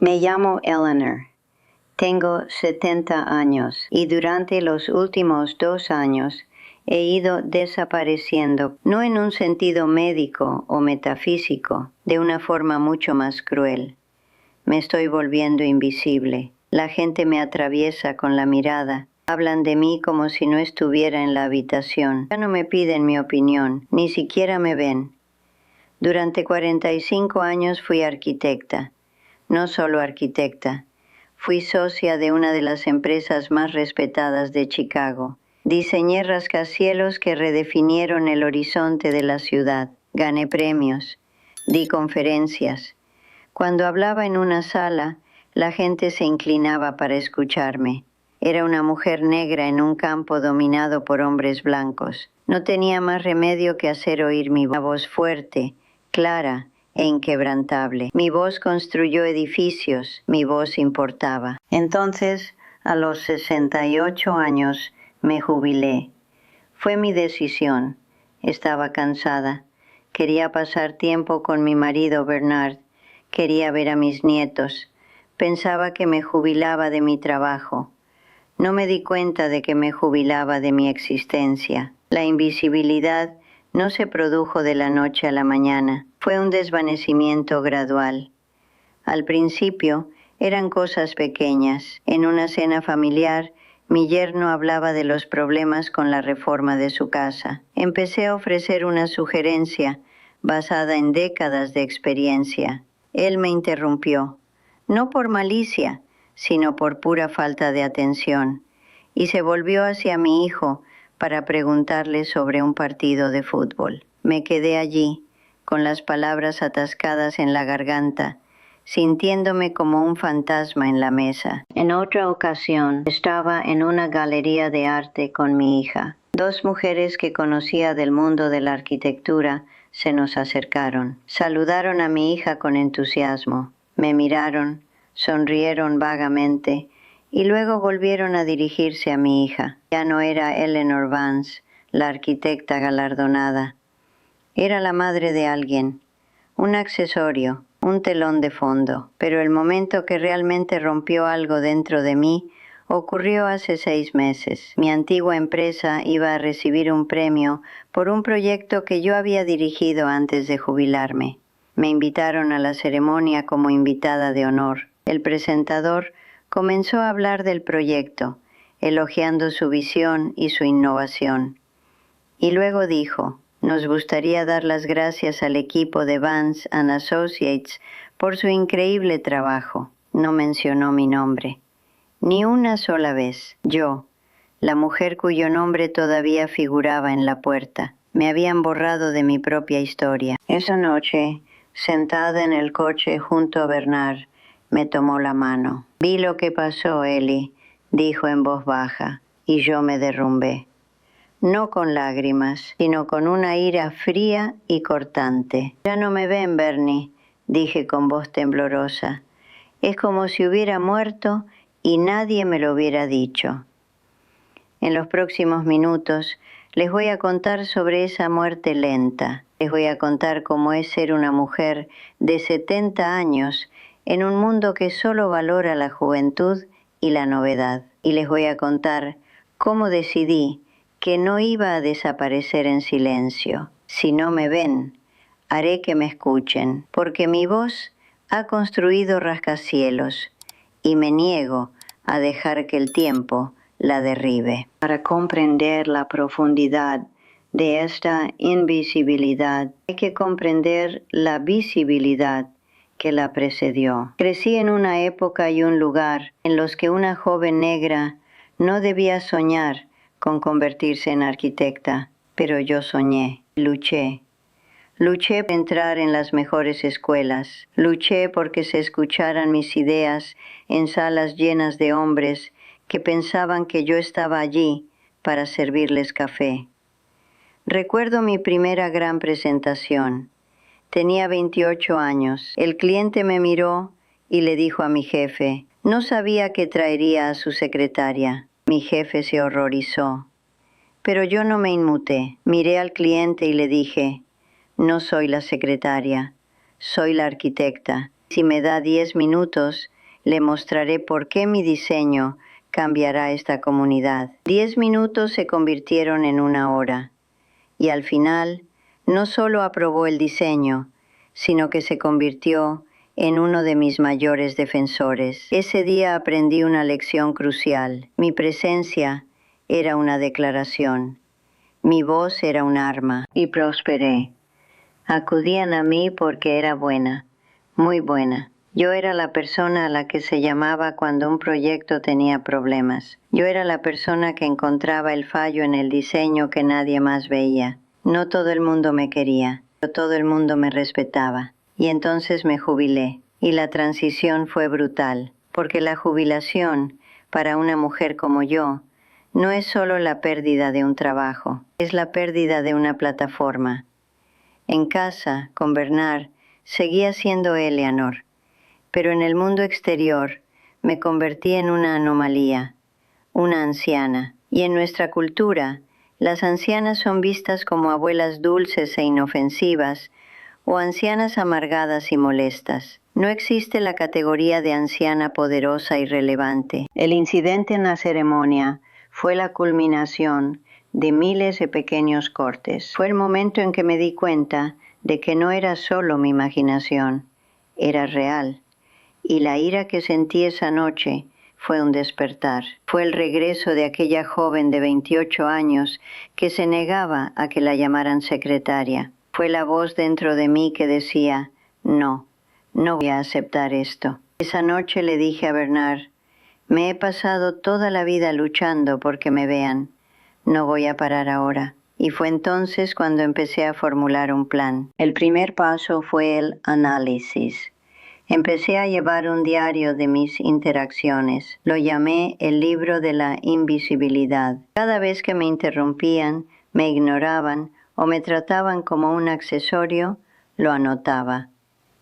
Me llamo Eleanor. Tengo 70 años y durante los últimos 2 años he ido desapareciendo, no en un sentido médico o metafísico, de una forma mucho más cruel. Me estoy volviendo invisible. La gente me atraviesa con la mirada. Hablan de mí como si no estuviera en la habitación. Ya no me piden mi opinión, ni siquiera me ven. Durante 45 años fui arquitecta. No solo arquitecta. Fui socia de una de las empresas más respetadas de Chicago. Diseñé rascacielos que redefinieron el horizonte de la ciudad. Gané premios. Di conferencias. Cuando hablaba en una sala, la gente se inclinaba para escucharme. Era una mujer negra en un campo dominado por hombres blancos. No tenía más remedio que hacer oír mi voz fuerte, clara e inquebrantable. Mi voz construyó edificios, mi voz importaba. Entonces, a los 68 años, me jubilé. Fue mi decisión. Estaba cansada. Quería pasar tiempo con mi marido Bernard. Quería ver a mis nietos. Pensaba que me jubilaba de mi trabajo. No me di cuenta de que me jubilaba de mi existencia. La invisibilidad no se produjo de la noche a la mañana. Fue un desvanecimiento gradual. Al principio eran cosas pequeñas. En una cena familiar, mi yerno hablaba de los problemas con la reforma de su casa. Empecé a ofrecer una sugerencia basada en décadas de experiencia. Él me interrumpió, no por malicia, sino por pura falta de atención, y se volvió hacia mi hijo para preguntarle sobre un partido de fútbol. Me quedé allí, con las palabras atascadas en la garganta, sintiéndome como un fantasma en la mesa. En otra ocasión, estaba en una galería de arte con mi hija. 2 mujeres que conocía del mundo de la arquitectura se nos acercaron. Saludaron a mi hija con entusiasmo. Me miraron, sonrieron vagamente y luego volvieron a dirigirse a mi hija. Ya no era Eleanor Vance, la arquitecta galardonada. Era la madre de alguien, un accesorio, un telón de fondo. Pero el momento que realmente rompió algo dentro de mí ocurrió hace 6 meses. Mi antigua empresa iba a recibir un premio por un proyecto que yo había dirigido antes de jubilarme. Me invitaron a la ceremonia como invitada de honor. El presentador comenzó a hablar del proyecto, elogiando su visión y su innovación. Y luego dijo, nos gustaría dar las gracias al equipo de Vance & Associates por su increíble trabajo. No mencionó mi nombre. Ni una sola vez. Yo, la mujer cuyo nombre todavía figuraba en la puerta. Me habían borrado de mi propia historia. Esa noche, sentada en el coche junto a Bernard, me tomó la mano. Vi lo que pasó, Ellie, dijo en voz baja, y yo me derrumbé. No con lágrimas, sino con una ira fría y cortante. Ya no me ven, Bernie, dije con voz temblorosa. Es como si hubiera muerto y nadie me lo hubiera dicho. En los próximos minutos les voy a contar sobre esa muerte lenta. Les voy a contar cómo es ser una mujer de 70 años en un mundo que solo valora la juventud y la novedad. Y les voy a contar cómo decidí que no iba a desaparecer en silencio. Si no me ven, haré que me escuchen, porque mi voz ha construido rascacielos y me niego a dejar que el tiempo la derribe. Para comprender la profundidad de esta invisibilidad, hay que comprender la visibilidad que la precedió. Crecí en una época y un lugar en los que una joven negra no debía soñar con convertirse en arquitecta, pero yo soñé, luché. Luché por entrar en las mejores escuelas. Luché porque se escucharan mis ideas en salas llenas de hombres que pensaban que yo estaba allí para servirles café. Recuerdo mi primera gran presentación. Tenía 28 años. El cliente me miró y le dijo a mi jefe, no sabía que traería a su secretaria. Mi jefe se horrorizó. Pero yo no me inmuté. Miré al cliente y le dije, no soy la secretaria, soy la arquitecta. Si me da 10 minutos, Le mostraré por qué mi diseño cambiará esta comunidad. 10 minutos se convirtieron en 1 hora. Y al final, no solo aprobó el diseño, sino que se convirtió en uno de mis mayores defensores. Ese día aprendí una lección crucial. Mi presencia era una declaración. Mi voz era un arma. Y prosperé. Acudían a mí porque era buena, muy buena. Yo era la persona a la que se llamaba cuando un proyecto tenía problemas. Yo era la persona que encontraba el fallo en el diseño que nadie más veía. No todo el mundo me quería, pero todo el mundo me respetaba. Y entonces me jubilé. Y la transición fue brutal, porque la jubilación, para una mujer como yo, no es solo la pérdida de un trabajo, es la pérdida de una plataforma. En casa, con Bernard, seguía siendo Eleanor, pero en el mundo exterior me convertí en una anomalía, una anciana. Y en nuestra cultura, las ancianas son vistas como abuelas dulces e inofensivas o ancianas amargadas y molestas. No existe la categoría de anciana poderosa y relevante. El incidente en la ceremonia fue la culminación de miles de pequeños cortes. Fue el momento en que me di cuenta de que no era solo mi imaginación, era real. Y la ira que sentí esa noche fue un despertar. Fue el regreso de aquella joven de 28 años que se negaba a que la llamaran secretaria. Fue la voz dentro de mí que decía, no voy a aceptar esto. Esa noche le dije a Bernard, me he pasado toda la vida luchando porque me vean. No voy a parar ahora. Y fue entonces cuando empecé a formular un plan. El primer paso fue el análisis. Empecé a llevar un diario de mis interacciones. Lo llamé el libro de la invisibilidad. Cada vez que me interrumpían, me ignoraban o me trataban como un accesorio, lo anotaba.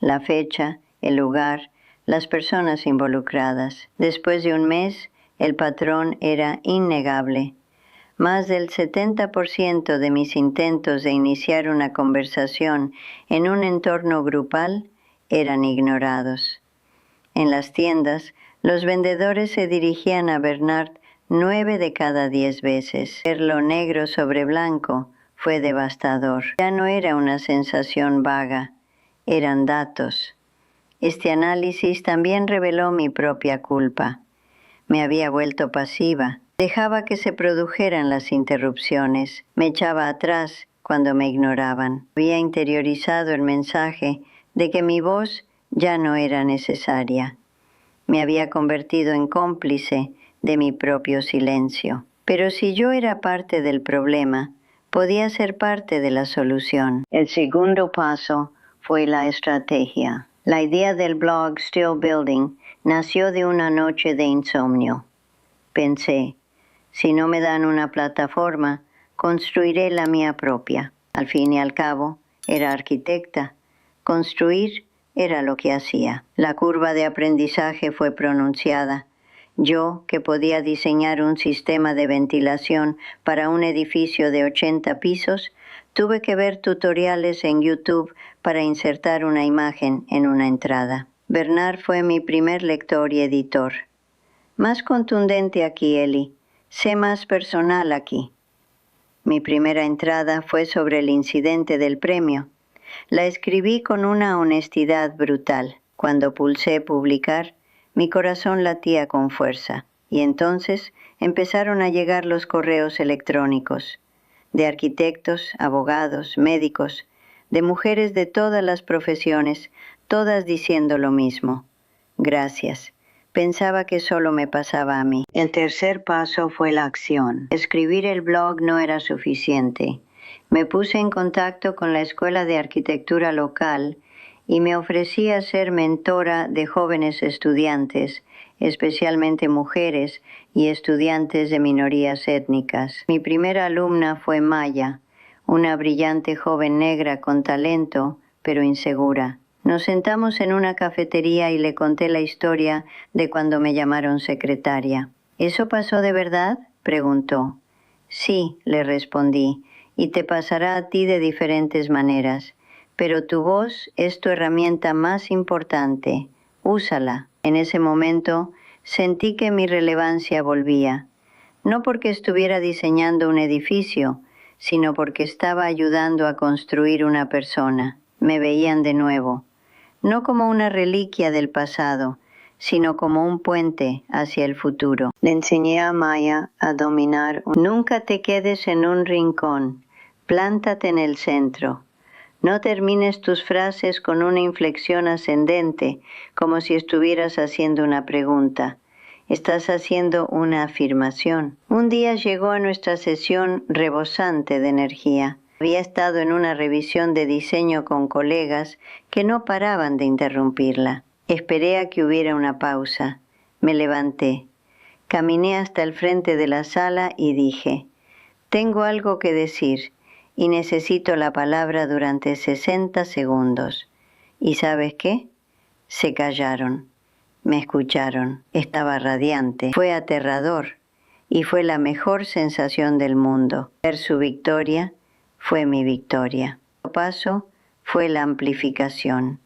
La fecha, el lugar, las personas involucradas. Después de un mes, el patrón era innegable. Más del 70% de mis intentos de iniciar una conversación en un entorno grupal eran ignorados. En las tiendas, los vendedores se dirigían a Bernard 9 de cada 10 veces. Verlo negro sobre blanco fue devastador. Ya no era una sensación vaga, eran datos. Este análisis también reveló mi propia culpa. Me había vuelto pasiva. Dejaba que se produjeran las interrupciones. Me echaba atrás cuando me ignoraban. Había interiorizado el mensaje de que mi voz ya no era necesaria. Me había convertido en cómplice de mi propio silencio. Pero si yo era parte del problema, podía ser parte de la solución. El segundo paso fue la estrategia. La idea del blog Still Building nació de una noche de insomnio. Pensé, si no me dan una plataforma, construiré la mía propia. Al fin y al cabo, era arquitecta. Construir era lo que hacía. La curva de aprendizaje fue pronunciada. Yo, que podía diseñar un sistema de ventilación para un edificio de 80 pisos, tuve que ver tutoriales en YouTube para insertar una imagen en una entrada. Bernard fue mi primer lector y editor. Más contundente aquí, Eli. Sé más personal aquí. Mi primera entrada fue sobre el incidente del premio. La escribí con una honestidad brutal. Cuando pulsé publicar, mi corazón latía con fuerza. Y entonces empezaron a llegar los correos electrónicos, de arquitectos, abogados, médicos, de mujeres de todas las profesiones, todas diciendo lo mismo. Gracias. Pensaba que solo me pasaba a mí. El tercer paso fue la acción. Escribir el blog no era suficiente. Me puse en contacto con la escuela de arquitectura local y me ofrecí a ser mentora de jóvenes estudiantes, especialmente mujeres y estudiantes de minorías étnicas. Mi primera alumna fue Maya, una brillante joven negra con talento, pero insegura. Nos sentamos en una cafetería y le conté la historia de cuando me llamaron secretaria. ¿Eso pasó de verdad?, preguntó. Sí, le respondí, y te pasará a ti de diferentes maneras, pero tu voz es tu herramienta más importante, Úsala. En ese momento sentí que mi relevancia volvía, no porque estuviera diseñando un edificio, sino porque estaba ayudando a construir una persona. Me veían de nuevo, no como una reliquia del pasado, sino como un puente hacia el futuro. Le enseñé a Maya a dominar. Nunca te quedes en un rincón, plántate en el centro. No termines tus frases con una inflexión ascendente, como si estuvieras haciendo una pregunta. Estás haciendo una afirmación. Un día llegó a nuestra sesión rebosante de energía. Había estado en una revisión de diseño con colegas que no paraban de interrumpirla. Esperé a que hubiera una pausa. Me levanté. Caminé hasta el frente de la sala y dije, tengo algo que decir y necesito la palabra durante 60 segundos. ¿Y sabes qué? Se callaron. Me escucharon. Estaba radiante. Fue aterrador y fue la mejor sensación del mundo. Ver su victoria fue mi victoria. El paso fue la amplificación.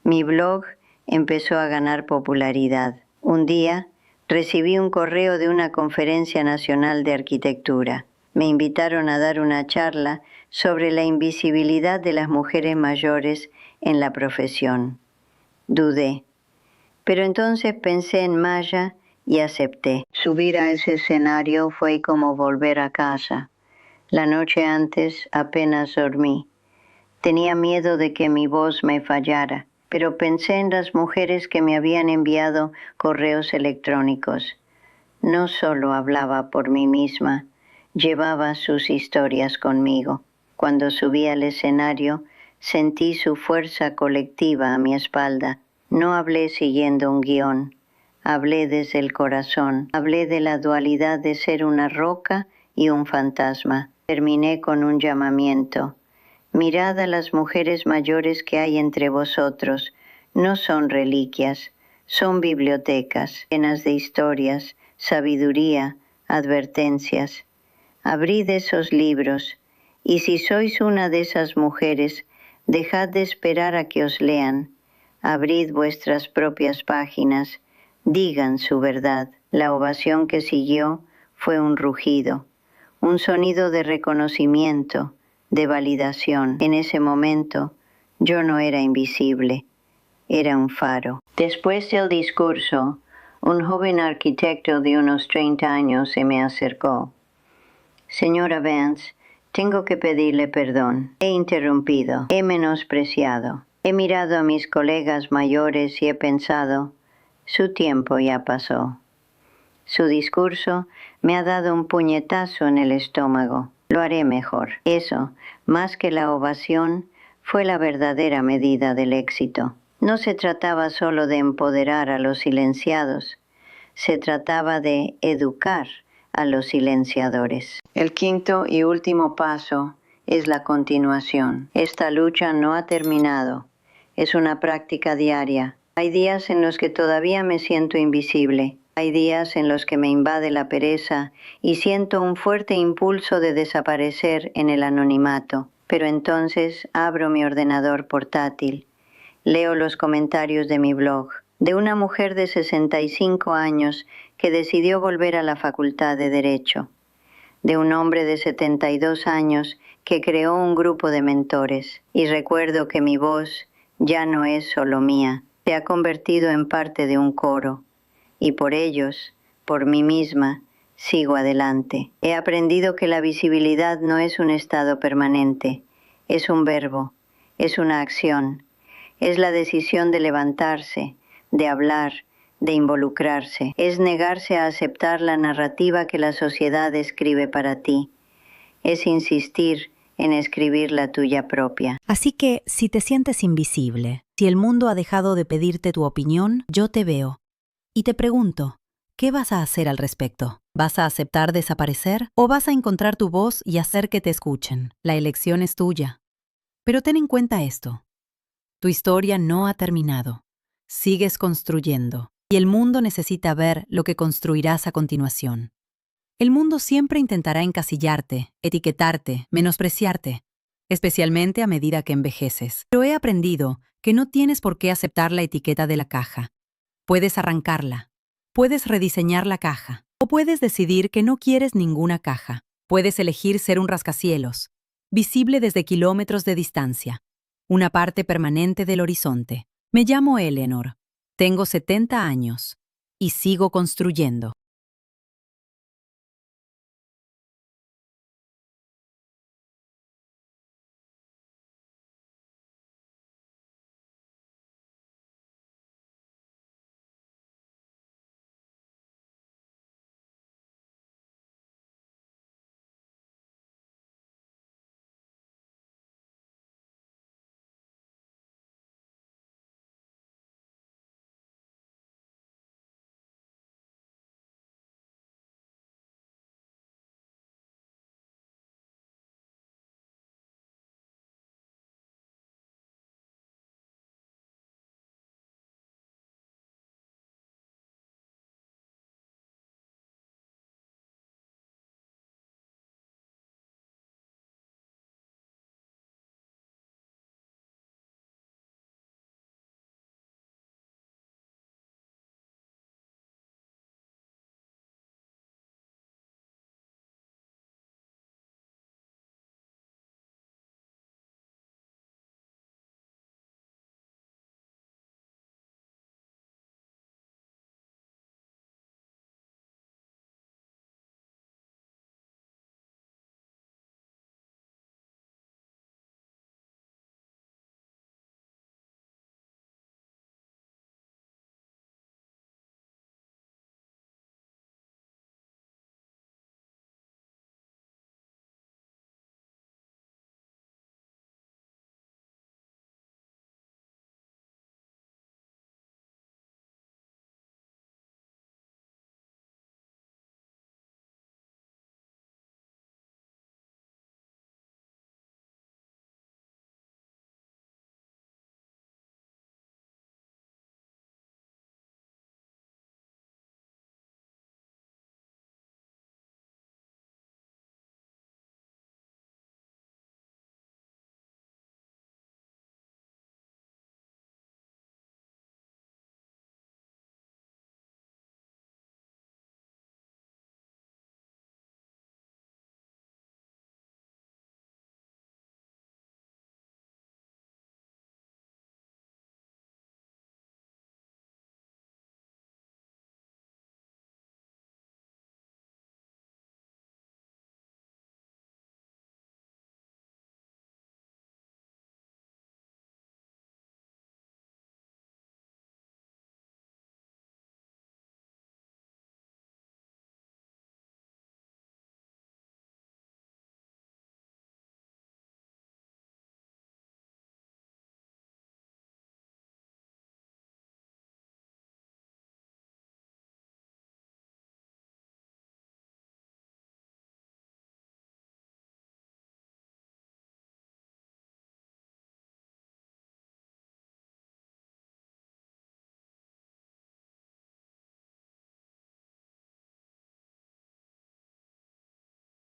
Mi blog empezó a ganar popularidad. Un día recibí un correo de una conferencia nacional de arquitectura. Me invitaron a dar una charla sobre la invisibilidad de las mujeres mayores en la profesión. Dudé, pero entonces pensé en Maya y acepté. Subir a ese escenario fue como volver a casa. La noche antes apenas dormí. Tenía miedo de que mi voz me fallara, pero pensé en las mujeres que me habían enviado correos electrónicos. No solo hablaba por mí misma, llevaba sus historias conmigo. Cuando subí al escenario, sentí su fuerza colectiva a mi espalda. No hablé siguiendo un guión, hablé desde el corazón, hablé de la dualidad de ser una roca y un fantasma. Terminé con un llamamiento. Mirad a las mujeres mayores que hay entre vosotros. No son reliquias, son bibliotecas llenas de historias, sabiduría, advertencias. Abrid esos libros, y si sois una de esas mujeres, dejad de esperar a que os lean. Abrid vuestras propias páginas, digan su verdad. La ovación que siguió fue un rugido, un sonido de reconocimiento, de validación. En ese momento, yo no era invisible, era un faro. Después del discurso, un joven arquitecto de unos 30 años se me acercó. Señora Vance, tengo que pedirle perdón. He interrumpido, he menospreciado. He mirado a mis colegas mayores y he pensado, su tiempo ya pasó. Su discurso me ha dado un puñetazo en el estómago. Lo haré mejor. Eso, más que la ovación, fue la verdadera medida del éxito. No se trataba solo de empoderar a los silenciados, se trataba de educar a los silenciadores. El quinto y último paso es la continuación. Esta lucha no ha terminado. Es una práctica diaria. Hay días en los que todavía me siento invisible. Hay días en los que me invade la pereza y siento un fuerte impulso de desaparecer en el anonimato. Pero entonces abro mi ordenador portátil. Leo los comentarios de mi blog, de una mujer de 65 años que decidió volver a la Facultad de Derecho, de un hombre de 72 años que creó un grupo de mentores, y recuerdo que mi voz ya no es solo mía, se ha convertido en parte de un coro, y por ellos, por mí misma, sigo adelante. He aprendido que la visibilidad no es un estado permanente, es un verbo, es una acción, es la decisión de levantarse, de hablar, de involucrarse. Es negarse a aceptar la narrativa que la sociedad escribe para ti. Es insistir en escribir la tuya propia. Así que, si te sientes invisible, si el mundo ha dejado de pedirte tu opinión, yo te veo. Y te pregunto, ¿qué vas a hacer al respecto? ¿Vas a aceptar desaparecer o vas a encontrar tu voz y hacer que te escuchen? La elección es tuya. Pero ten en cuenta esto. Tu historia no ha terminado. Sigues construyendo. Y el mundo necesita ver lo que construirás a continuación. El mundo siempre intentará encasillarte, etiquetarte, menospreciarte, especialmente a medida que envejeces. Pero he aprendido que no tienes por qué aceptar la etiqueta de la caja. Puedes arrancarla, puedes rediseñar la caja, o puedes decidir que no quieres ninguna caja. Puedes elegir ser un rascacielos, visible desde kilómetros de distancia, una parte permanente del horizonte. Me llamo Eleanor, tengo 70 años y sigo construyendo.